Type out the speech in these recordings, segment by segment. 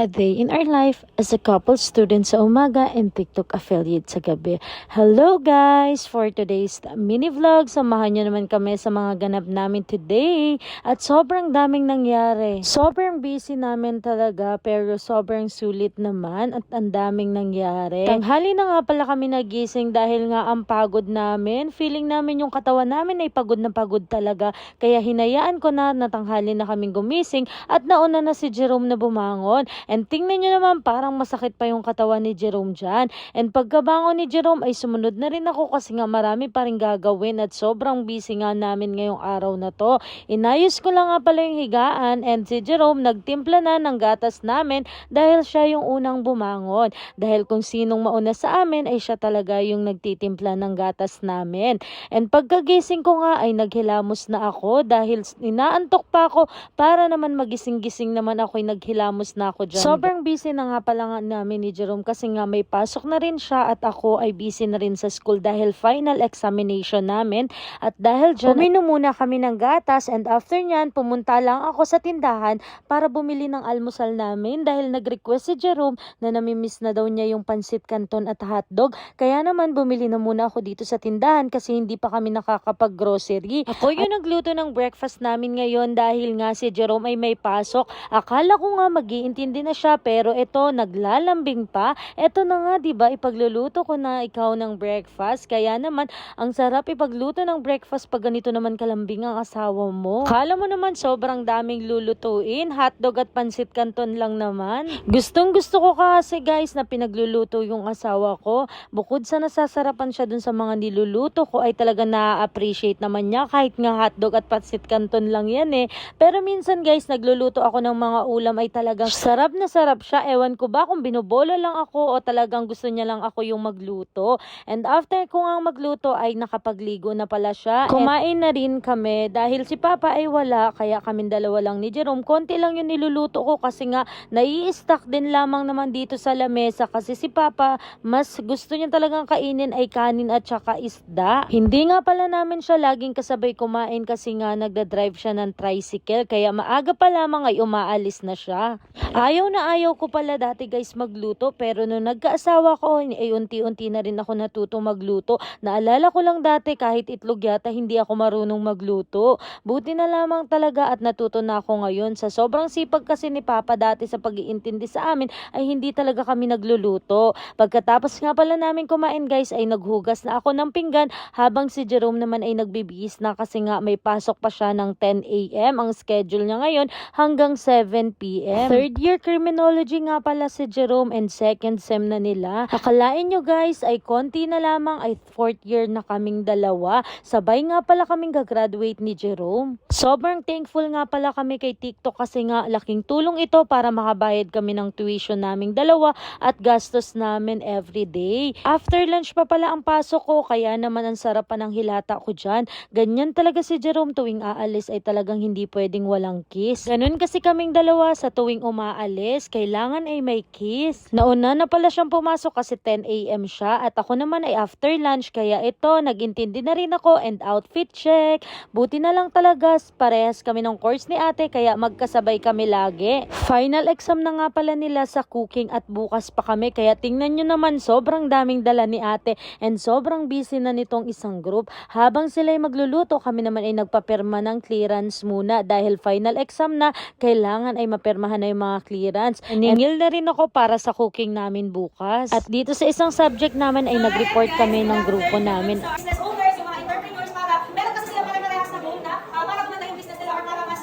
A day in our life as a couple student sa umaga and TikTok affiliate sa gabi. Hello guys! For today's mini vlog, samahan nyo naman kami sa mga ganap namin today. At sobrang daming nangyari. Sobrang busy namin talaga pero sobrang sulit naman at ang daming nangyari. Tanghali na nga pala kami nagising dahil nga ang pagod namin. Feeling namin yung katawan namin ay pagod na pagod talaga. Kaya hinayaan ko na tanghali na kaming gumising at nauna na si Jerome na bumangon. And tingnan nyo naman, parang masakit pa yung katawan ni Jerome dyan. And pagkabangon ni Jerome ay sumunod na rin ako kasi nga marami pa rin gagawin at sobrang busy nga namin ngayong araw na to. Inayos ko lang nga pala yung higaan and si Jerome nagtimpla na ng gatas namin dahil siya yung unang bumangon. Dahil kung sinong mauna sa amin ay siya talaga yung nagtitimpla ng gatas namin. And pagkagising ko nga ay naghilamos na ako dahil inaantok pa ako para naman magising-gising naman ako ay naghilamos na ako dyan. Sobrang busy na nga pala nga namin ni Jerome kasi nga may pasok na rin siya at ako ay busy na rin sa school dahil final examination namin. At dahil dyan, uminom muna kami ng gatas and after nyan, pumunta lang ako sa tindahan para bumili ng almusal namin dahil nag-request si Jerome na namimiss na daw niya yung pansit canton at hotdog. Kaya naman bumili na muna ako dito sa tindahan kasi hindi pa kami nakakapag-grocery. Ako yung nagluto ng breakfast namin ngayon dahil nga si Jerome ay may pasok. Akala ko nga mag-iintindi na siya pero ito naglalambing pa. Ito na nga 'di ba, ipagluluto ko na ikaw ng breakfast. Kaya naman ang sarap ipagluto ng breakfast pag ganito naman kalambing ang asawa mo. Kala mo naman sobrang daming lulutuin, hotdog at pansit canton lang naman. Gustong gusto ko kasi guys na pinagluluto yung asawa ko. Bukod sa nasasarapan siya dun sa mga niluluto ko ay talaga na-appreciate naman niya kahit nga hotdog at pansit canton lang yan eh. Pero minsan guys nagluluto ako ng mga ulam ay talagang sarap na sarap siya. Ewan ko ba kung binubola lang ako o talagang gusto niya lang ako yung magluto. And after ko nga magluto ay nakapagligo na pala siya. Kumain na rin kami dahil si Papa ay wala kaya kaming dalawa lang ni Jerome. Konti lang yung niluluto ko kasi nga nai-stack din lamang naman dito sa lamesa kasi si Papa mas gusto niya talagang kainin ay kanin at saka isda. Hindi nga pala namin siya laging kasabay kumain kasi nga nagda-drive siya ng tricycle kaya maaga pa lamang ay umaalis na siya. Ayaw ko pala dati guys magluto pero nung nagkaasawa ko ay unti-unti na rin ako natuto magluto. Naalala ko lang dati kahit itlog yata hindi ako marunong magluto. Buti na lamang talaga at natuto na ako ngayon. Sa sobrang sipag kasi ni Papa dati sa pag-iintindi sa amin ay hindi talaga kami nagluluto. Pagkatapos nga pala namin kumain guys ay naghugas na ako ng pinggan habang si Jerome naman ay nagbibihis na kasi nga may pasok pa siya ng 10 a.m. Ang schedule niya ngayon hanggang 7 p.m. Third year criminology nga pala si Jerome and second sem na nila. Akalain nyo guys ay konti na lamang ay fourth year na kaming dalawa. Sabay nga pala kaming gagraduate ni Jerome. Sobrang thankful nga pala kami kay TikTok kasi nga laking tulong ito para makabayad kami ng tuition naming dalawa at gastos namin everyday. After lunch pa pala ang pasok ko kaya naman ang sarap pa ng hilata ko dyan. Ganyan talaga si Jerome tuwing aalis ay talagang hindi pwedeng walang kiss. Ganun kasi kaming dalawa sa tuwing umaalis, kailangan ay may kiss. Nauna na pala siyang pumasok kasi 10 a.m. siya at ako naman ay after lunch kaya ito, nag-intindi na rin ako and outfit check. Buti na lang talaga, parehas kami ng course ni ate kaya magkasabay kami lagi. Final exam na nga pala nila sa cooking at bukas pa kami kaya tingnan nyo naman sobrang daming dala ni ate and sobrang busy na nitong isang group. Habang sila ay magluluto, kami naman ay nagpapirma ng clearance muna dahil final exam na, kailangan ay mapirmahan na yung mga clearance. Ningil na rin ako para sa cooking namin bukas. At dito sa isang subject namin ay nag-report kami ng grupo namin. Business owners, yung mga entrepreneurs para meron kasi sila pare-parehas na goal na para gumanda yung business nila or para mas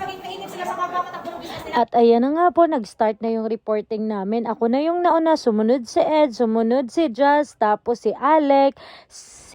maging mainit sila sa pagpapatakbo ng business nila. At ayan na nga po, nag-start na yung reporting namin. Ako na yung nauna, sumunod si Ed, sumunod si Jazz, tapos si Alec,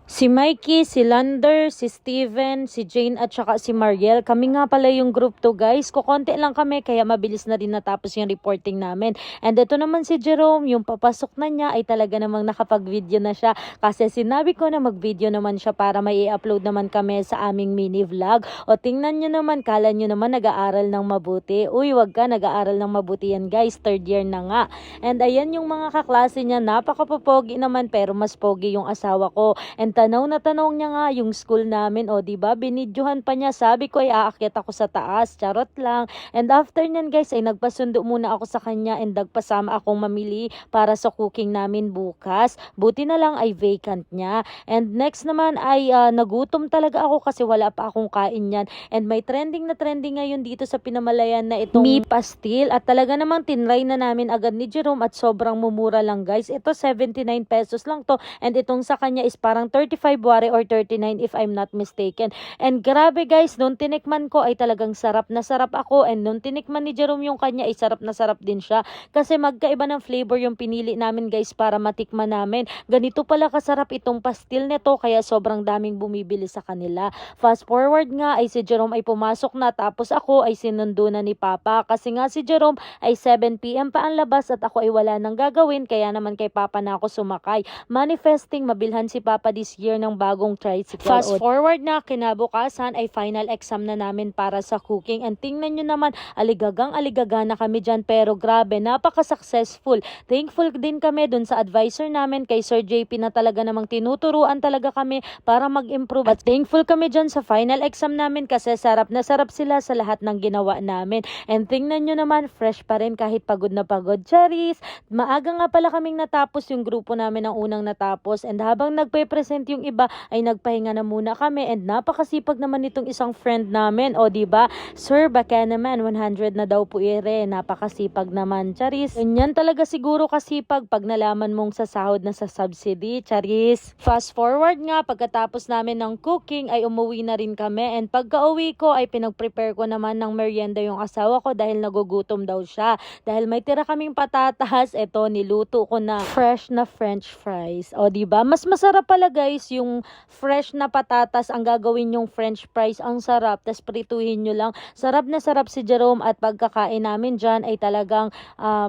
si Mikey, si Lander, si Steven, si Jane at saka si Mariel. Kami nga pala yung group to guys. Kukonti lang kami kaya mabilis na rin natapos yung reporting namin. And ito naman si Jerome, yung papasok na niya ay talaga namang nakapag-video na siya. Kasi sinabi ko na mag-video naman siya para may i-upload naman kami sa aming mini vlog. O tingnan nyo naman, kala nyo naman nag-aaral ng mabuti. Uy, wag ka, nag-aaral ng mabuti yan guys. Third year na nga. And ayan yung mga kaklase niya, napakapopogi naman pero mas pogi yung asawa ko. And And tanaw na tanaw niya nga yung school namin. O diba, binidyohan pa niya. Sabi ko ay aakyat ako sa taas. Charot lang. And after nyan guys ay nagpasundo muna ako sa kanya and nagpasama akong mamili para sa cooking namin bukas. Buti na lang ay vacant niya. And next naman ay nagutom talaga ako kasi wala pa akong kain yan. And may trending na trending ngayon dito sa Pinamalayan na itong mee pastil. At talaga namang tinry na namin agad ni Jerome at sobrang mumura lang guys. Ito 79 pesos lang to. And itong sa kanya is parang 35 wari or 39 if I'm not mistaken. And grabe guys, nung tinikman ko ay talagang sarap na sarap ako. And nung tinikman ni Jerome yung kanya ay sarap na sarap din siya. Kasi magkaiba ng flavor yung pinili namin guys para matikman namin. Ganito pala kasarap itong pastil nito kaya sobrang daming bumibili sa kanila. Fast forward nga ay si Jerome ay pumasok na tapos ako ay sinundo na ni Papa. Kasi nga si Jerome ay 7 PM pa ang labas at ako ay wala nang gagawin kaya naman kay Papa na ako sumakay. Manifesting mabilhan si Papa this year ng bagong tricycle. Fast forward na, kinabukasan ay final exam na namin para sa cooking. And tingnan nyo naman, aligaga na kami dyan. Pero grabe, napaka-successful. Thankful din kami dun sa advisor namin kay Sir JP na talaga namang tinuturuan talaga kami para mag-improve. At thankful kami dyan sa final exam namin kasi sarap na sarap sila sa lahat ng ginawa namin. And tingnan nyo naman, fresh pa rin kahit pagod na pagod. Charis, maaga nga pala kaming natapos yung grupo namin ang unang natapos. And habang nagpe-present yung iba ay nagpahinga na muna kami. And napakasipag naman nitong isang friend namin. O diba, Sir, baka naman 100 na daw po napakasipag naman. Charis, ganyan talaga siguro kasipag pag nalaman mong sasahod na sa subsidy. Charis. Fast forward nga, pagkatapos namin ng cooking ay umuwi na rin kami. And pagka-uwi ko ay pinag-prepare ko naman ng merienda yung asawa ko dahil nagugutom daw siya. Dahil may tira kaming patatas, eto niluto ko na fresh na french fries. O diba, mas masarap pala guys yung fresh na patatas ang gagawin yung french fries. Ang sarap, tas prituhin nyo lang. Sarap na sarap si Jerome at pagkakain namin dyan ay talagang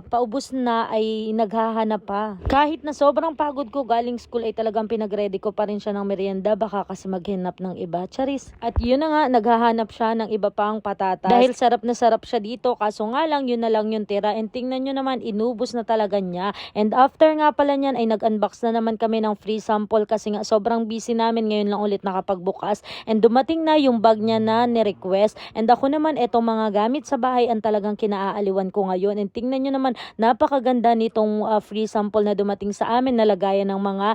paubos na ay naghahanap pa. Kahit na sobrang pagod ko galing school ay talagang pinag-ready ko pa rin siya ng merienda baka kasi maghinap ng iba. Charis. At yun na nga, naghahanap siya ng iba pang patatas. Dahil sarap na sarap siya dito kaso nga lang yun na lang yung tira. And tingnan nyo naman, inubos na talaga niya. And after nga pala niyan ay nag-unbox na naman kami ng free sample kasi nga sobrang busy namin ngayon lang ulit nakapagbukas. And dumating na yung bag niya na ni-request. And ako naman, etong mga gamit sa bahay ang talagang kinaaaliwan ko ngayon. And tingnan nyo naman, napakaganda nitong free sample na dumating sa amin na lagayan ng mga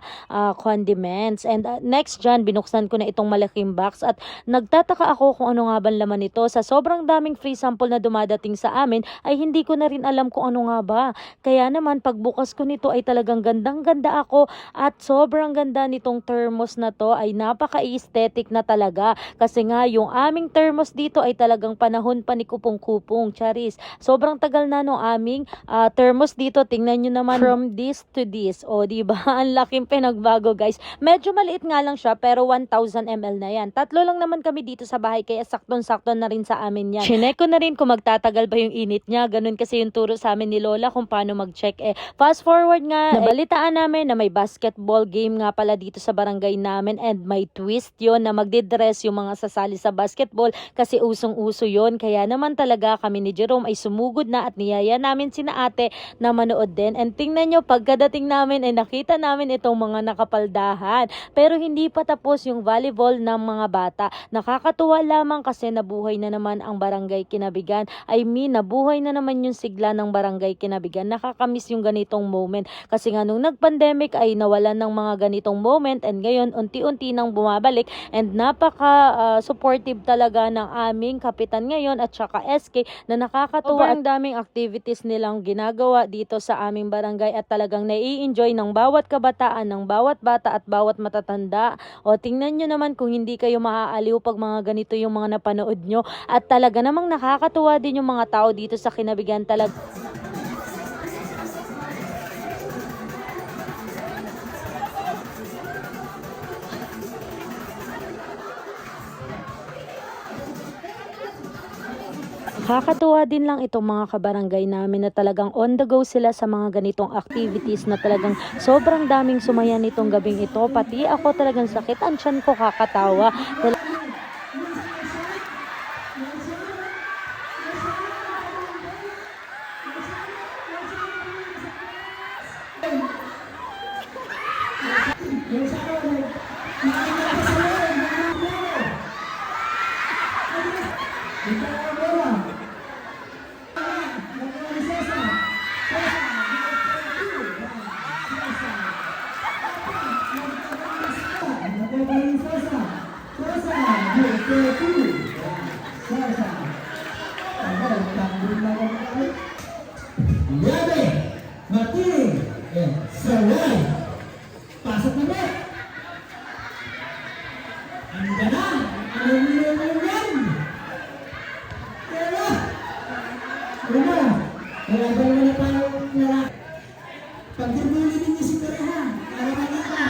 condiments. And next dyan, binuksan ko na itong malaking box at nagtataka ako kung ano nga ba laman nito. Sa sobrang daming free sample na dumadating sa amin ay hindi ko na rin alam kung ano nga ba. Kaya naman pagbukas ko nito ay talagang gandang-ganda ako at sobrang ganda nitong thermos na to ay napaka-aesthetic na talaga. Kasi nga yung aming thermos dito ay talagang panahon pa ni Kupong-Kupong. Charis. Sobrang tagal na no aming thermos dito. Tingnan nyo naman from this to this. O diba? Ang laking pinagbago guys. Medyo maliit nga lang siya pero 1,000 ml na yan. Tatlo lang naman kami dito sa bahay kaya sakton-sakto na rin sa amin yan. Chinek ko na rin kung magtatagal ba yung init niya. Ganun kasi yung turo sa amin ni Lola kung paano mag-check. Fast forward nga, nabalitaan namin na may basketball game nga pala dito sa barangay namin and may twist yon na magdidress yung mga sasali sa basketball kasi usong-uso yon. Kaya naman talaga kami ni Jerome ay sumugod na at niyaya namin sina ate na manood din. And tingnan nyo, pagkadating namin ay nakita namin itong mga nakapaldahan. Pero hindi pa tapos yung volleyball ng mga bata. Nakakatuwa lamang kasi nabuhay na naman ang barangay Kinabigan. I mean, nabuhay na naman yung sigla ng barangay Kinabigan. Nakakamiss yung ganitong moment. Kasi nga nung nag-pandemic ay nawalan ng mga ganitong moment and ngayon unti-unti nang bumabalik and napaka-supportive talaga ng aming kapitan ngayon at saka SK na nakakatuwa. Ang daming activities nilang ginagawa dito sa aming barangay at talagang nai-enjoy ng bawat kabataan, ng bawat bata at bawat matatanda. O tingnan nyo naman kung hindi kayo maaaliw pag mga ganito yung mga napanood nyo at talaga namang nakakatuwa din yung mga tao dito sa Kinabigan talaga. Nakakatuwa din lang itong mga kabarangay namin na talagang on the go sila sa mga ganitong activities na talagang sobrang daming sumaya nitong gabing ito. Pati ako talagang sakit ang tiyan ko kakatawa. Gabi, Matinig, and Saway. Pasok na ba? Ang gana, ano nila mo yan? Kaya, ano, wala ba naman na parang lalaki? Pag-turbuli ninyo si Pareha, para makita,